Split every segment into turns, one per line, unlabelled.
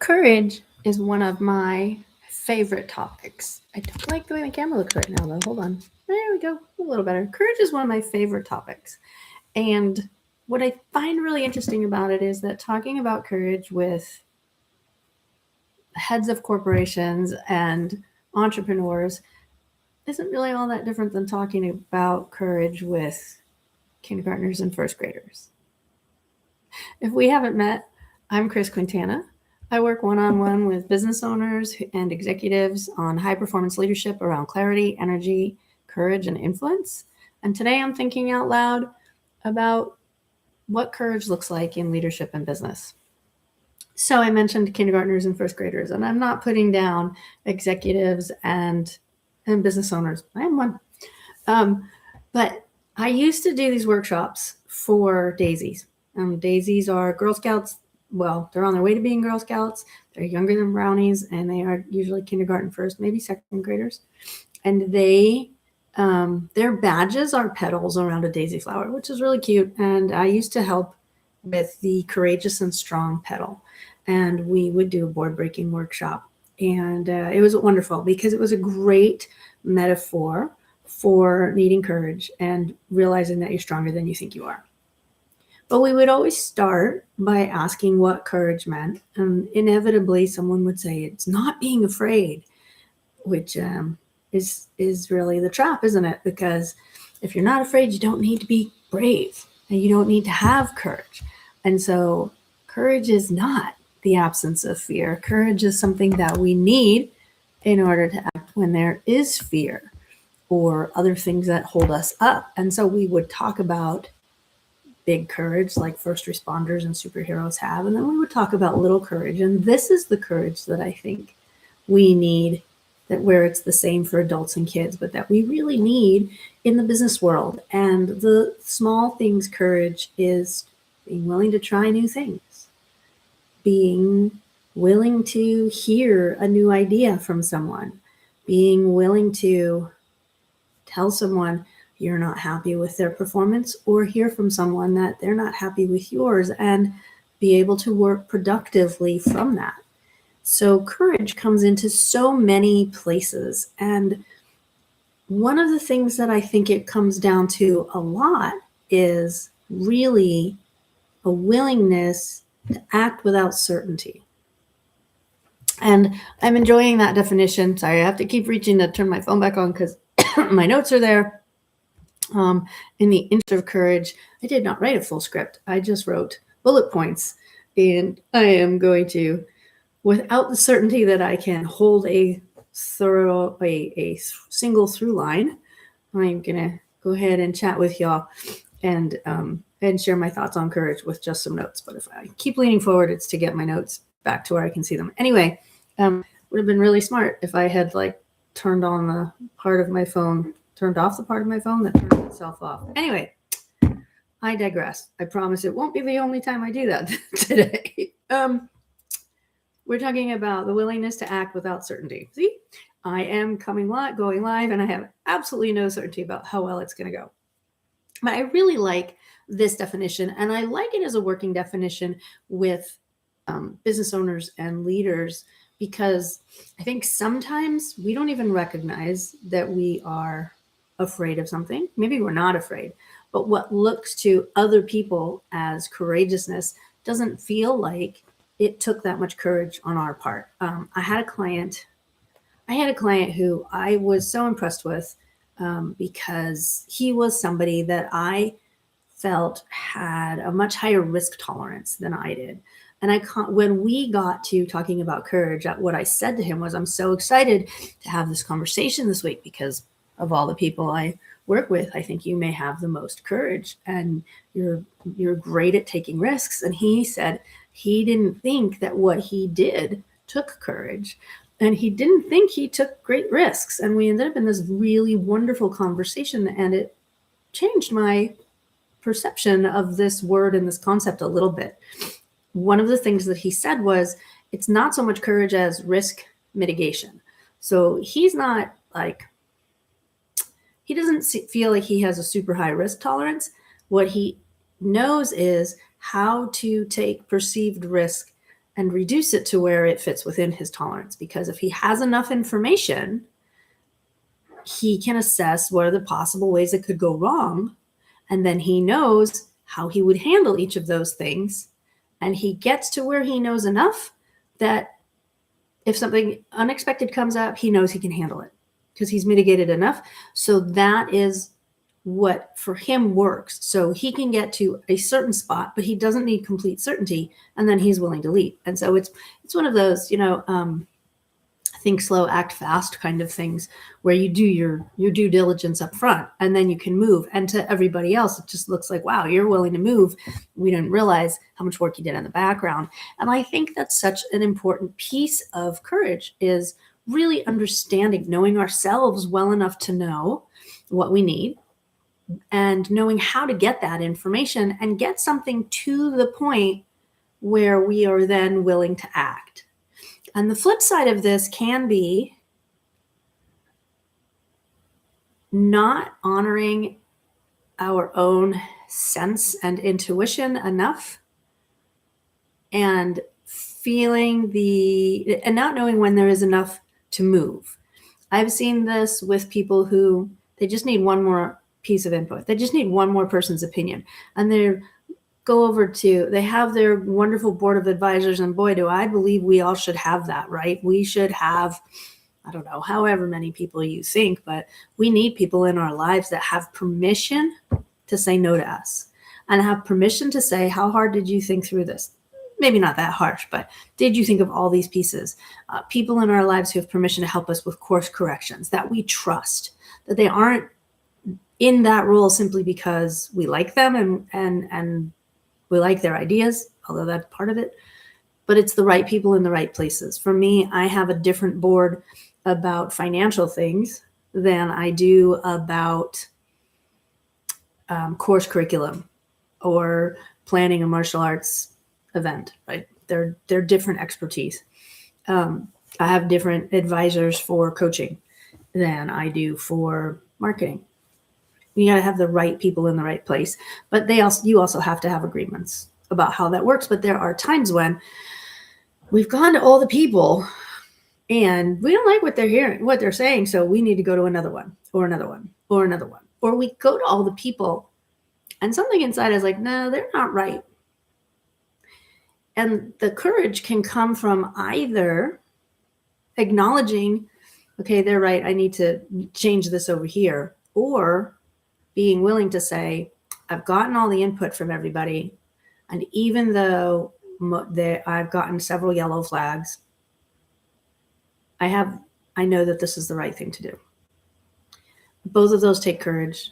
Courage is one of my favorite topics. I don't like the way my camera looks right now, though. Hold on. There we go. A little better. Courage is one of my favorite topics. And what I find really interesting about it is that talking about courage with heads of corporations and entrepreneurs isn't really all that different than talking about courage with kindergartners and first graders. If we haven't met, I'm Kris Quintana. I work one-on-one with business owners and executives on high-performance leadership around clarity, energy, courage, and influence. And today I'm thinking out loud about what courage looks like in leadership and business. So I mentioned kindergartners and first graders, and I'm not putting down executives and business owners. I am one. But I used to do these workshops for daisies. Daisies are Girl Scouts. Well, they're on their way to being Girl Scouts. They're younger than brownies, and they are usually kindergarten first, maybe second graders. And their badges are petals around a daisy flower, which is really cute. And I used to help with the courageous and strong petal. And we would do a board breaking workshop. And it was wonderful because it was a great metaphor for needing courage and realizing that you're stronger than you think you are. But we would always start by asking what courage meant. And inevitably, someone would say, it's not being afraid, which is really the trap, isn't it? Because if you're not afraid, you don't need to be brave and you don't need to have courage. And so courage is not the absence of fear. Courage is something that we need in order to act when there is fear or other things that hold us up. And so we would talk about big courage like first responders and superheroes have. And then we would talk about little courage. And this is the courage that I think we need, that where it's the same for adults and kids, but that we really need in the business world. And the small things courage is being willing to try new things, being willing to hear a new idea from someone, being willing to tell someone you're not happy with their performance, or hear from someone that they're not happy with yours, and be able to work productively from that. So courage comes into so many places. And one of the things that I think it comes down to a lot is really a willingness to act without certainty. And I'm enjoying that definition. Sorry, I have to keep reaching to turn my phone back on because my notes are there. In the interest of courage, I did not write a full script. I just wrote bullet points. And I am going to, without the certainty that I can hold a single through line, I'm going to go ahead and chat with y'all and share my thoughts on courage with just some notes. But if I keep leaning forward, it's to get my notes back to where I can see them. Anyway, would have been really smart if I had turned on the part of my phone, turned off the part of my phone that turned itself off. Anyway, I digress. I promise it won't be the only time I do that today. We're talking about the willingness to act without certainty. See, I am going live, and I have absolutely no certainty about how well it's going to go. But I really like this definition, and I like it as a working definition with business owners and leaders, because I think sometimes we don't even recognize that we are afraid of something. Maybe we're not afraid, but what looks to other people as courageousness doesn't feel like it took that much courage on our part. I had a client who I was so impressed with because he was somebody that I felt had a much higher risk tolerance than I did. And when we got to talking about courage, what I said to him was, I'm so excited to have this conversation this week because of all the people I work with, I think you may have the most courage and you're great at taking risks. And he said he didn't think that what he did took courage, and he didn't think he took great risks. And we ended up in this really wonderful conversation, and it changed my perception of this word and this concept a little bit. One of the things that he said was, it's not so much courage as risk mitigation. So he's not he doesn't feel like he has a super high risk tolerance. What he knows is how to take perceived risk and reduce it to where it fits within his tolerance. Because if he has enough information, he can assess what are the possible ways it could go wrong. And then he knows how he would handle each of those things. And he gets to where he knows enough that if something unexpected comes up, he knows he can handle it because he's mitigated enough. So that is what for him works. So he can get to a certain spot, but he doesn't need complete certainty. And then he's willing to leap. And so it's one of those, think slow, act fast kind of things where you do your due diligence up front and then you can move. And to everybody else, it just looks like, wow, you're willing to move. We didn't realize how much work you did in the background. And I think that's such an important piece of courage is really understanding, knowing ourselves well enough to know what we need and knowing how to get that information and get something to the point where we are then willing to act. And the flip side of this can be not honoring our own sense and intuition enough and and not knowing when there is enough to move. I've seen this with people who they just need one more piece of input. They just need one more person's opinion. And they have their wonderful board of advisors. And boy, do I believe we all should have that, right? We should have, I don't know, however many people you think, but we need people in our lives that have permission to say no to us and have permission to say, how hard did you think through this? Maybe not that harsh, but did you think of all these pieces? People in our lives who have permission to help us with course corrections, that we trust, that they aren't in that role simply because we like them and we like their ideas, although that's part of it, but it's the right people in the right places. For me, I have a different board about financial things than I do about course curriculum or planning a martial arts event, right? They're different expertise. I have different advisors for coaching than I do for marketing. You got to have the right people in the right place, but you also have to have agreements about how that works. But there are times when we've gone to all the people and we don't like what they're saying. So we need to go to another one or another one or another one, or we go to all the people and something inside is like, no, they're not right. And the courage can come from either acknowledging, okay, they're right, I need to change this over here, or being willing to say, I've gotten all the input from everybody. And even though I've gotten several yellow flags, I know that this is the right thing to do. Both of those take courage.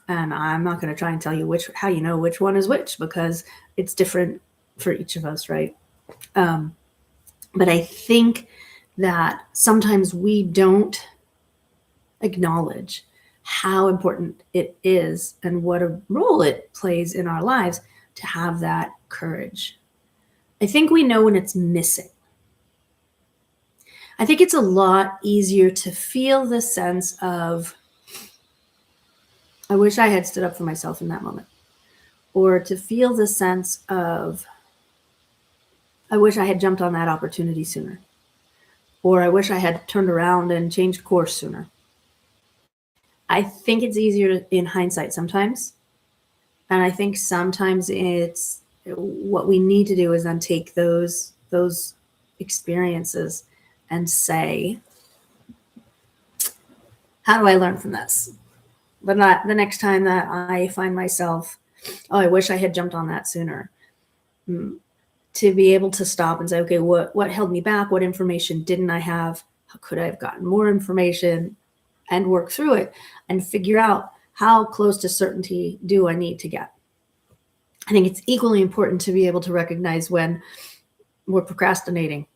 And I'm not going to try and tell you how you know which one is which, because it's different for each of us, right? But I think that sometimes we don't acknowledge how important it is and what a role it plays in our lives to have that courage. I think we know when it's missing. I think it's a lot easier to feel the sense of, I wish I had stood up for myself in that moment, or to feel the sense of, I wish I had jumped on that opportunity sooner, or I wish I had turned around and changed course sooner. I think it's easier in hindsight sometimes. And I think sometimes it's what we need to do is then take those experiences and say, how do I learn from this? But not the next time that I find myself, oh, I wish I had jumped on that sooner. To be able to stop and say, okay, what held me back? What information didn't I have? How could I have gotten more information? And work through it and figure out how close to certainty do I need to get. I think it's equally important to be able to recognize when we're procrastinating,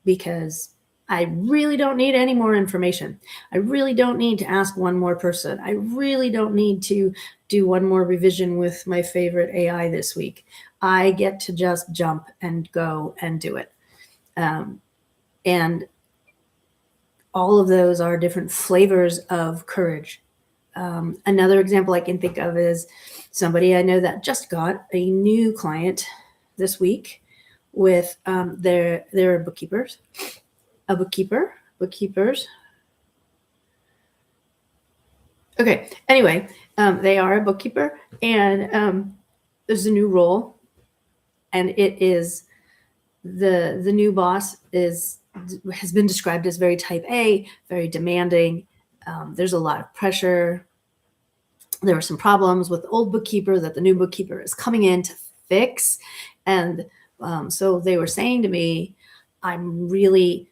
because I really don't need any more information. I really don't need to ask one more person. I really don't need to do one more revision with my favorite AI this week. I get to just jump and go and do it. And all of those are different flavors of courage. Another example I can think of is somebody I know that just got a new client this week with their bookkeepers. Bookkeepers. Okay. Anyway, they are a bookkeeper, and there's a new role, and it is the new boss has been described as very type A, very demanding. There's a lot of pressure. There were some problems with the old bookkeeper that the new bookkeeper is coming in to fix, and so they were saying to me, I'm really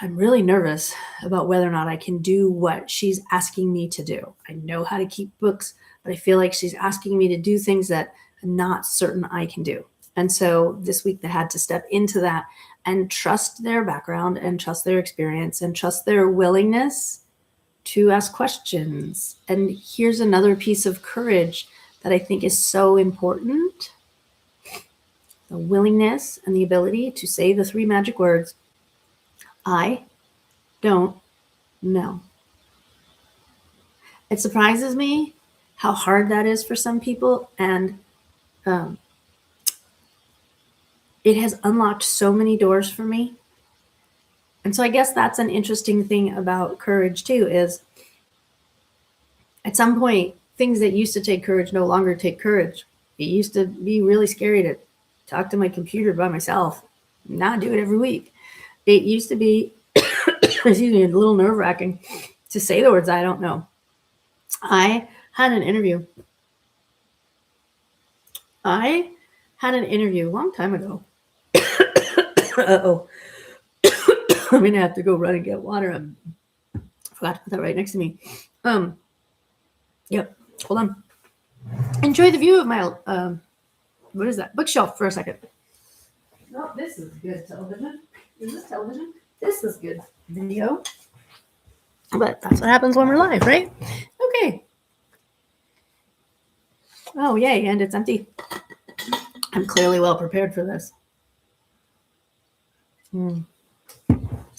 nervous about whether or not I can do what she's asking me to do. I know how to keep books, but I feel like she's asking me to do things that I'm not certain I can do. And so this week they had to step into that and trust their background and trust their experience and trust their willingness to ask questions. And here's another piece of courage that I think is so important. The willingness and the ability to say the 3 magic words, I don't know. It surprises me how hard that is for some people, and it has unlocked so many doors for me. And so I guess that's an interesting thing about courage too, is at some point, things that used to take courage no longer take courage. It used to be really scary to talk to my computer by myself, not do it every week. It used to be, excuse me, a little nerve-wracking to say the words, I don't know. I had an interview a long time ago. Uh-oh. I'm going to have to go run and get water. I forgot to put that right next to me. Yep. Hold on. Enjoy the view of my, what is that? Bookshelf for a second. No, this is good television. Is this television? This is good video. But that's what happens when we're live, right? Okay. Oh, yay. And it's empty. I'm clearly well prepared for this.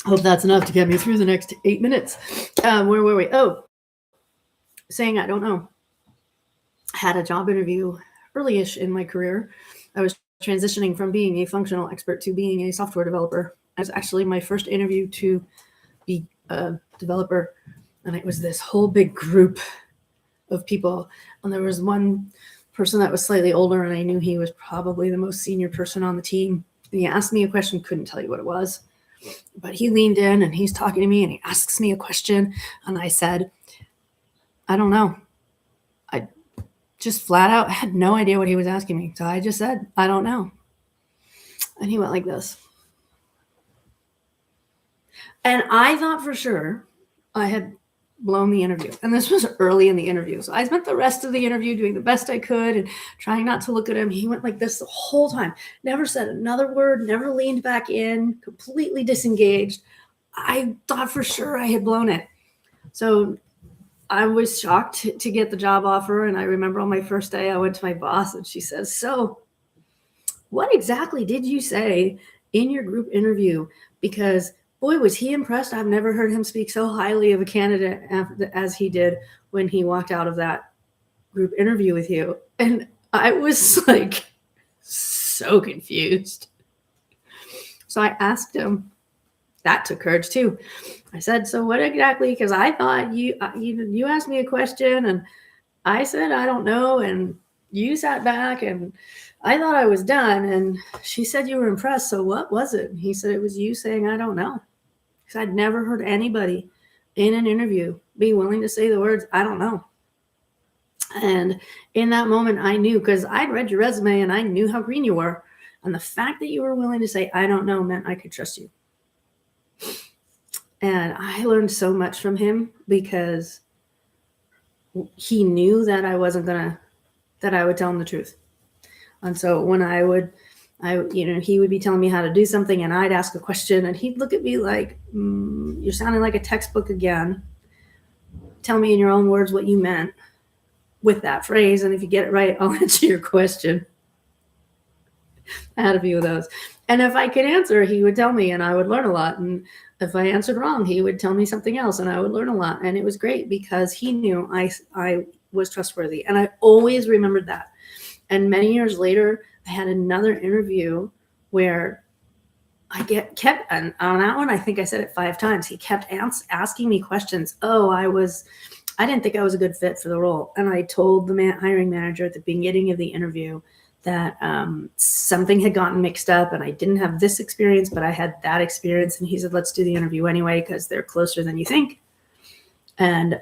Hope that's enough to get me through the next 8 minutes. Where were we? Oh, saying I don't know. I had a job interview early-ish in my career. I was transitioning from being a functional expert to being a software developer. It was actually my first interview to be a developer. And it was this whole big group of people. And there was one person that was slightly older, and I knew he was probably the most senior person on the team. And he asked me a question, couldn't tell you what it was. But he leaned in and he's talking to me and he asks me a question. And I said, I don't know. I just flat out had no idea what he was asking me. So I just said, I don't know. And he went like this. And I thought for sure I had blown the interview. And this was early in the interview. So I spent the rest of the interview doing the best I could and trying not to look at him. He went like this the whole time, never said another word, never leaned back in, completely disengaged. I thought for sure I had blown it. So I was shocked to get the job offer. And I remember on my first day, I went to my boss and she says, so what exactly did you say in your group interview? Because boy, was he impressed. I've never heard him speak so highly of a candidate as he did when he walked out of that group interview with you. And I was like so confused. So I asked him, that took courage too. I said, so what exactly? Because I thought you asked me a question and I said, I don't know. And you sat back and I thought I was done. And she said you were impressed. So what was it? And he said, it was you saying, I don't know. Because I'd never heard anybody in an interview be willing to say the words, I don't know. And in that moment, I knew, because I'd read your resume and I knew how green you were. And the fact that you were willing to say, I don't know, meant I could trust you. And I learned so much from him because he knew that I wasn't that I would tell him the truth. And so when he would be telling me how to do something and I'd ask a question and he'd look at me like, you're sounding like a textbook again. Tell me in your own words what you meant with that phrase. And if you get it right, I'll answer your question. I had a few of those. And if I could answer, he would tell me and I would learn a lot. And if I answered wrong, he would tell me something else and I would learn a lot. And it was great because he knew I was trustworthy. And I always remembered that. And many years later, I had another interview where kept on that one. I think I said it 5 times. He kept asking me questions. I didn't think I was a good fit for the role. And I told the hiring manager at the beginning of the interview that something had gotten mixed up and I didn't have this experience, but I had that experience. And he said, let's do the interview anyway, because they're closer than you think. And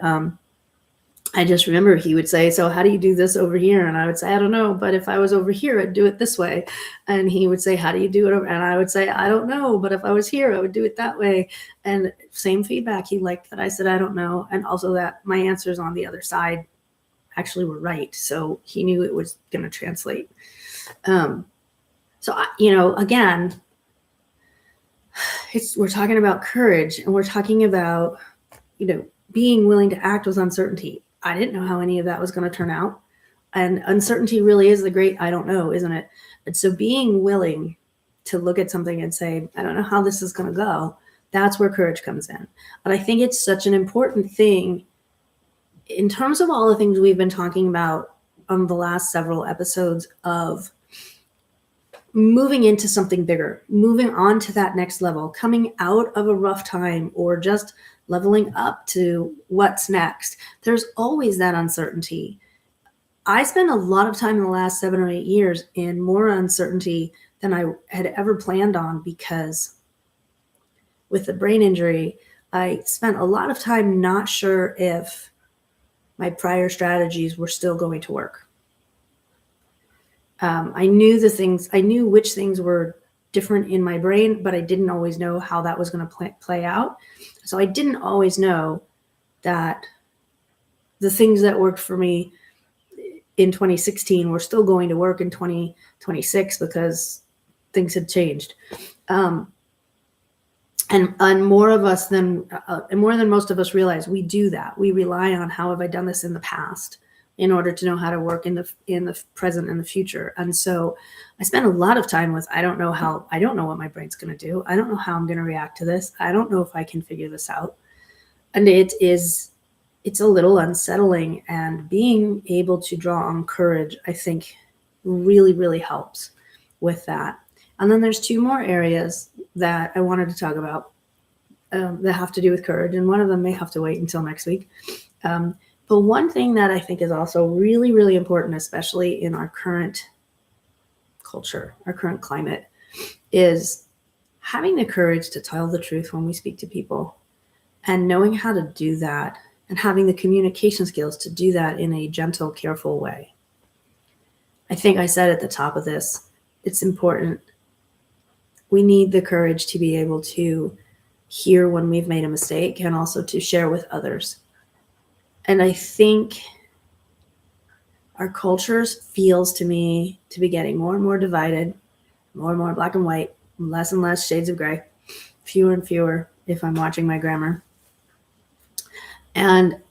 I just remember he would say, so how do you do this over here? And I would say, I don't know, but if I was over here, I'd do it this way. And he would say, how do you do it over? And I would say, I don't know, but if I was here, I would do it that way. And same feedback. He liked that I said, I don't know. And also that my answers on the other side actually were right. So he knew it was going to translate. Again, we're talking about courage, and we're talking about, being willing to act with uncertainty. I didn't know how any of that was going to turn out. And uncertainty really is the great I don't know, isn't it? And so being willing to look at something and say, I don't know how this is going to go, that's where courage comes in. But I think it's such an important thing in terms of all the things we've been talking about on the last several episodes of moving into something bigger, moving on to that next level, coming out of a rough time, or just leveling up to what's next. There's always that uncertainty. I spent a lot of time in the last 7 or 8 years in more uncertainty than I had ever planned on, because with the brain injury, I spent a lot of time not sure if my prior strategies were still going to work. I knew which things were different in my brain, but I didn't always know how that was going to play out. So I didn't always know that the things that worked for me in 2016 were still going to work in 2026, because things had changed. And more than most of us realize, we do that. We rely on, how have I done this in the past, in order to know how to work in the present and the future. And so I spent a lot of time with, I don't know what my brain's going to do. I don't know how I'm going to react to this. I don't know if I can figure this out. And it's a little unsettling, and being able to draw on courage, I think, really, really helps with that. And then there's 2 more areas that I wanted to talk about that have to do with courage. And one of them may have to wait until next week. But one thing that I think is also really, really important, especially in our current culture, our current climate, is having the courage to tell the truth when we speak to people, and knowing how to do that, and having the communication skills to do that in a gentle, careful way. I think I said at the top of this, it's important. We need the courage to be able to hear when we've made a mistake, and also to share with others. And I think our culture feels to me to be getting more and more divided, more and more black and white, less and less shades of gray, fewer and fewer if I'm watching my grammar. And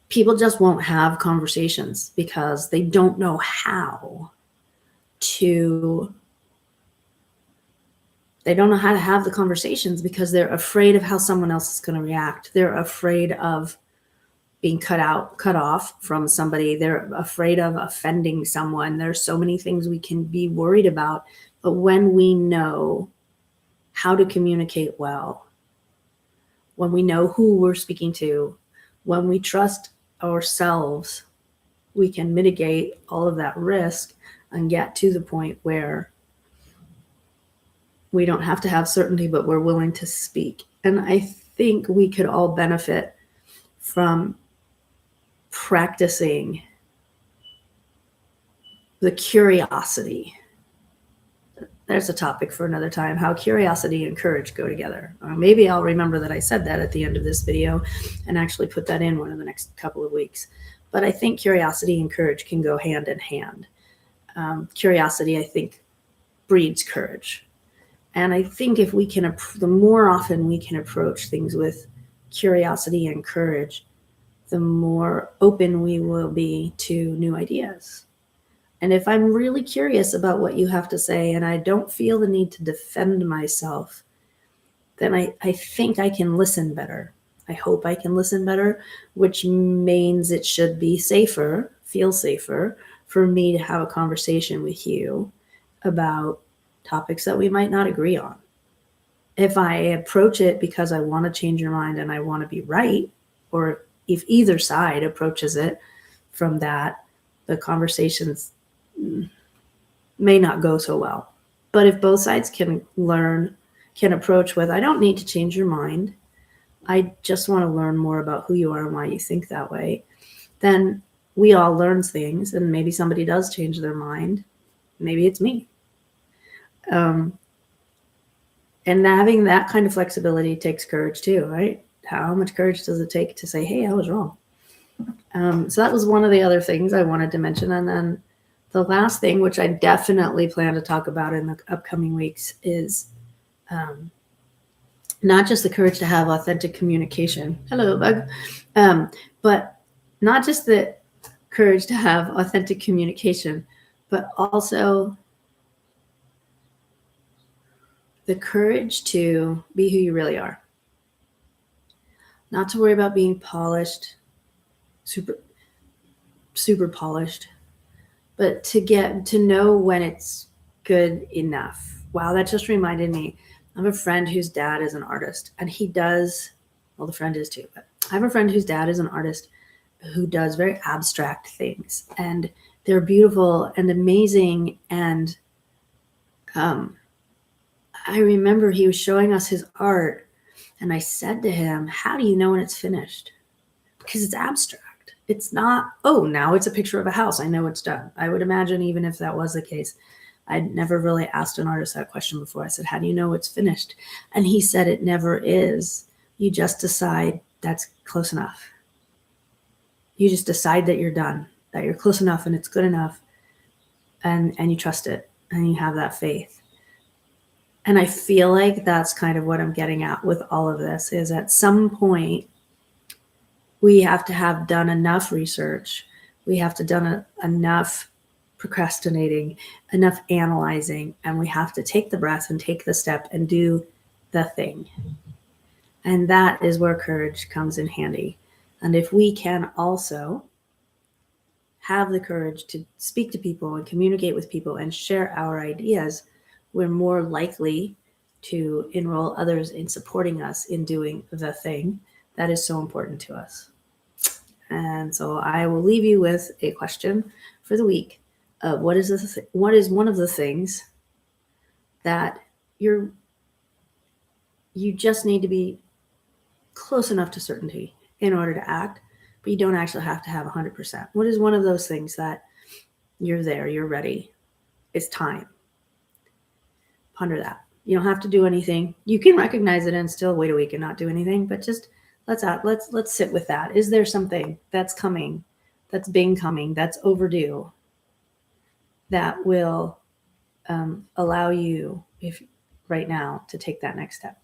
people just won't have conversations because they don't know how to have the conversations, because they're afraid of how someone else is going to react. They're afraid of being cut off from somebody. They're afraid of offending someone. There's so many things we can be worried about. But when we know how to communicate well, when we know who we're speaking to, when we trust ourselves, we can mitigate all of that risk and get to the point where we don't have to have certainty, but we're willing to speak. And I think we could all benefit from practicing the curiosity. There's a topic for another time, how curiosity and courage go together. Maybe I'll remember that I said that at the end of this video and actually put that in one of the next couple of weeks. But I think curiosity and courage can go hand in hand. Curiosity, I think, breeds courage. And I think if we can, the more often we can approach things with curiosity and courage, the more open we will be to new ideas. And if I'm really curious about what you have to say, and I don't feel the need to defend myself, then I think I can listen better. I hope I can listen better, which means it should be safer, feel safer for me to have a conversation with you about topics that we might not agree on. If I approach it because I want to change your mind and I want to be right, or if either side approaches it from that, the conversations may not go so well. But if both sides can approach with, I don't need to change your mind, I just want to learn more about who you are and why you think that way, then we all learn things, and maybe somebody does change their mind. Maybe it's me. And having that kind of flexibility takes courage too, right? How much courage does it take to say, hey, I was wrong? So that was one of the other things I wanted to mention. And then the last thing, which I definitely plan to talk about in the upcoming weeks, is not just the courage to have authentic communication. Hello, bug. But not just the courage to have authentic communication, but also the courage to be who you really are. Not to worry about being polished, super polished, but to get to know when it's good enough. Wow, that just reminded me. I have a friend whose dad is an artist, and he does, well, the friend is too, but I have a friend whose dad is an artist who does very abstract things, and they're beautiful and amazing. And I remember he was showing us his art, and I said to him, how do you know when it's finished? Because it's abstract. It's not, oh, now it's a picture of a house, I know it's done. I would imagine even if that was the case, I'd never really asked an artist that question before. I said, how do you know it's finished? And he said, it never is. You just decide that's close enough. You just decide that you're done, that you're close enough and it's good enough, and you trust it, and you have that faith. And I feel like that's kind of what I'm getting at with all of this, is at some point we have to have done enough research. We have to done enough procrastinating, enough analyzing, and we have to take the breath and take the step and do the thing. And that is where courage comes in handy. And if we can also have the courage to speak to people and communicate with people and share our ideas, we're more likely to enroll others in supporting us in doing the thing that is so important to us. And so I will leave you with a question for the week. What is one of the things that you just need to be close enough to certainty in order to act, but you don't actually have to have 100%? What is one of those things that you're there, you're ready, it's time? Ponder that. You don't have to do anything. You can recognize it and still wait a week and not do anything, but just let's sit with that. Is there something that's coming, that's been coming, that's overdue, that will allow you, if right now, to take that next step?